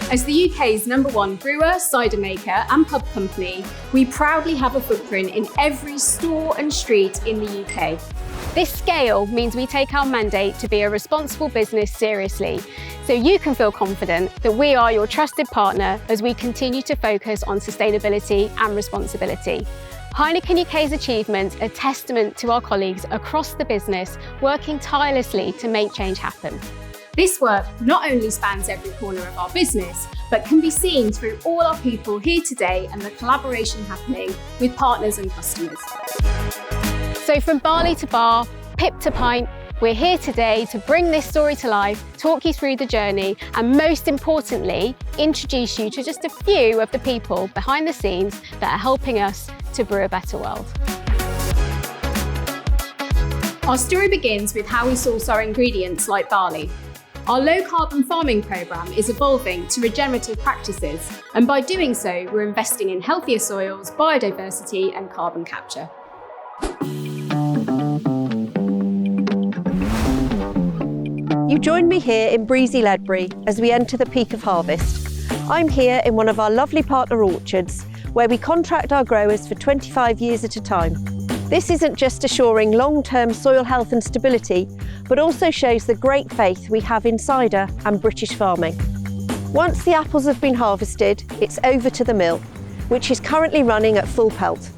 As the UK's #1 brewer, cider maker and pub company, we proudly have a footprint in every store and street in the UK. This scale means we take our mandate to be a responsible business seriously, so you can feel confident that we are your trusted partner as we continue to focus on sustainability and responsibility. Heineken UK's achievements are testament to our colleagues across the business working tirelessly to make change happen. This work not only spans every corner of our business, but can be seen through all our people here today and the collaboration happening with partners and customers. So from Barley to bar, pip to pint, we're here today to bring this story to life, talk you through the journey, and most importantly, introduce you to just a few of the people behind the scenes that are helping us to brew a better world. Our story begins with how we source our ingredients like barley. Our low-carbon farming programme is evolving to regenerative practices, and by doing so, we're investing in healthier soils, biodiversity and carbon capture. You join me here in breezy Ledbury as we enter the peak of harvest. I'm here in one of our lovely partner orchards, where we contract our growers for 25 years at a time. This isn't just assuring long-term soil health and stability, but also shows the great faith we have in cider and British farming. Once the apples have been harvested, it's over to the mill, which is currently running at full pelt.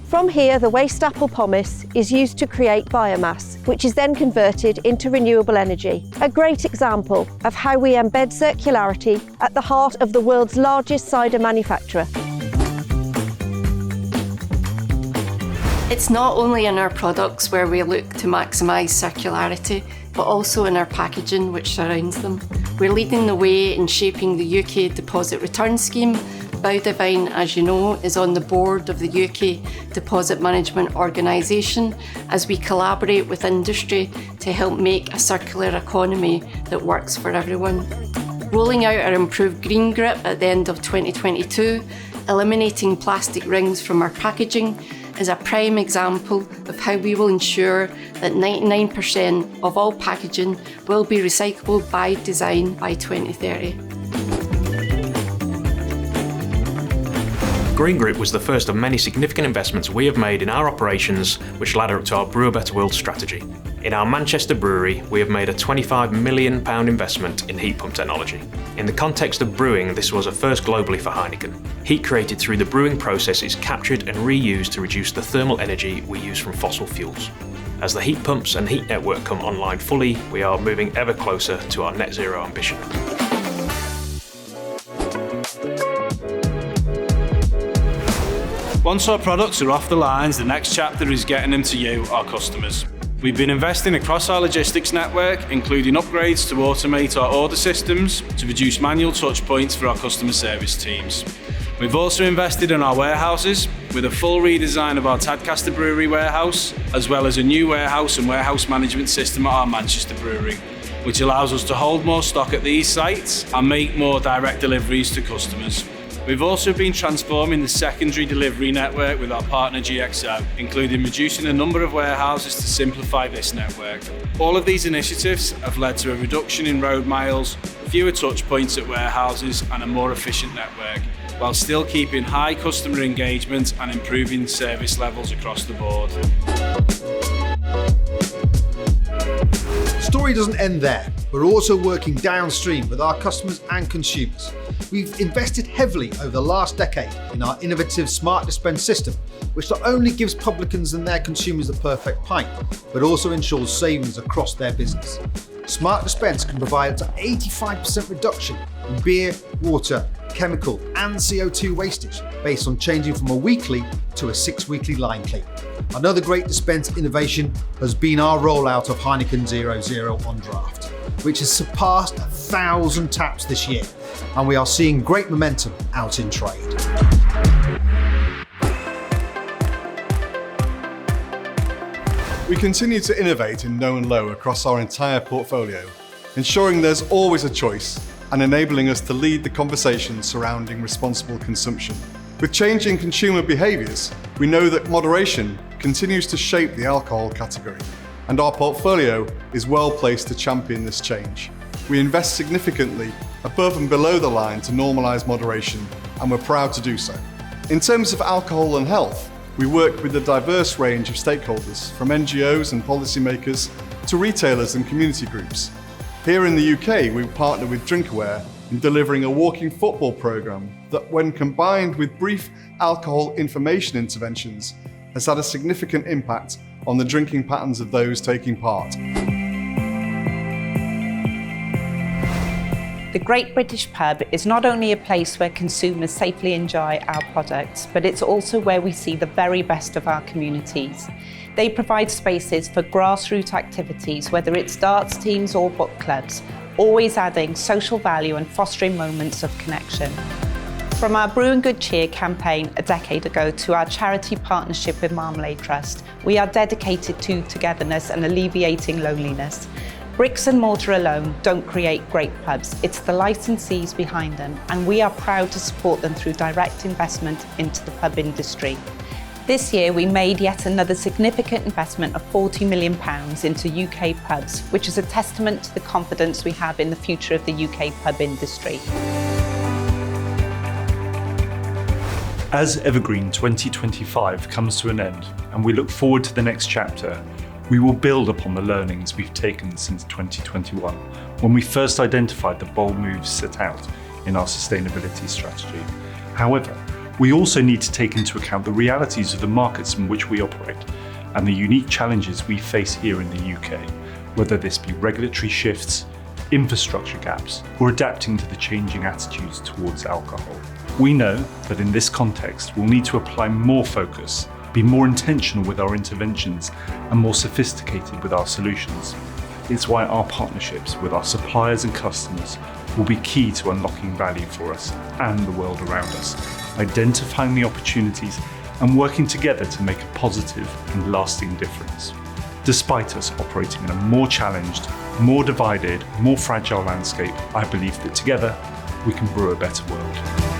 From here, the waste apple pomace is used to create biomass, which is then converted into renewable energy. A great example of how we embed circularity at the heart of the world's largest cider manufacturer. It's not only in our products where we look to maximise circularity, but also in our packaging which surrounds them. We're leading the way in shaping the UK deposit return scheme. BABW, as you know, is on the board of the UK Deposit Management Organisation as we collaborate with industry to help make a circular economy that works for everyone. Rolling out our improved green grip at the end of 2022, eliminating plastic rings from our packaging, is a prime example of how we will ensure that 99% of all packaging will be recyclable by design by 2030. Green Group was the first of many significant investments we have made in our operations which ladder up to our Brew a Better World strategy. In our Manchester brewery, we have made a £25 million investment in heat pump technology. In the context of brewing, this was a first globally for Heineken. Heat created through the brewing process is captured and reused to reduce the thermal energy we use from fossil fuels. As the heat pumps and heat network come online fully, we are moving ever closer to our net zero ambition. Once our products are off the lines, the next chapter is getting them to you, our customers. We've been investing across our logistics network, including upgrades to automate our order systems to reduce manual touch points for our customer service teams. We've also invested in our warehouses with a full redesign of our Tadcaster Brewery warehouse, as well as a new warehouse and warehouse management system at our Manchester brewery, which allows us to hold more stock at these sites and make more direct deliveries to customers. We've also been transforming the secondary delivery network with our partner GXO, including reducing the number of warehouses to simplify this network. All of these initiatives have led to a reduction in road miles, fewer touch points at warehouses and a more efficient network, while still keeping high customer engagement and improving service levels across the board. Story doesn't end there. We're also working downstream with our customers and consumers. We've invested heavily over the last decade in our innovative smart dispense system, which not only gives publicans and their consumers the perfect pint, but also ensures savings across their business. Smart dispense can provide up to 85% reduction in beer, water, chemical and CO2 wastage based on changing from a weekly to a 6-weekly line clean. Another great dispense innovation has been our rollout of Heineken 0.0 on draft, which has surpassed 1,000 taps this year, and we are seeing great momentum out in trade. We continue to innovate in no and low across our entire portfolio, ensuring there's always a choice and enabling us to lead the conversation surrounding responsible consumption. With changing consumer behaviours, we know that moderation continues to shape the alcohol category, and our portfolio is well placed to champion this change. We invest significantly above and below the line to normalise moderation, and we're proud to do so. In terms of alcohol and health, we work with a diverse range of stakeholders, from NGOs and policymakers to retailers and community groups. Here in the UK, we partner with DrinkAware in delivering a walking football programme that, when combined with brief alcohol information interventions, has had a significant impact on the drinking patterns of those taking part. The Great British Pub is not only a place where consumers safely enjoy our products, but it's also where we see the very best of our communities. They provide spaces for grassroots activities, whether it's darts teams or book clubs, always adding social value and fostering moments of connection. From our Brew and Good Cheer campaign a decade ago to our charity partnership with Marmalade Trust, we are dedicated to togetherness and alleviating loneliness. Bricks and mortar alone don't create great pubs, it's the licensees behind them, and we are proud to support them through direct investment into the pub industry. This year we made yet another significant investment of £40 million into UK pubs, which is a testament to the confidence we have in the future of the UK pub industry. As Evergreen 2025 comes to an end and we look forward to the next chapter, we will build upon the learnings we've taken since 2021, when we first identified the bold moves set out in our sustainability strategy. However, we also need to take into account the realities of the markets in which we operate and the unique challenges we face here in the UK, whether this be regulatory shifts, infrastructure gaps, or adapting to the changing attitudes towards alcohol. We know that in this context, we'll need to apply more focus, be more intentional with our interventions, and more sophisticated with our solutions. It's why our partnerships with our suppliers and customers will be key to unlocking value for us and the world around us, identifying the opportunities and working together to make a positive and lasting difference. Despite us operating in a more challenged, more divided, more fragile landscape, I believe that together we can brew a better world.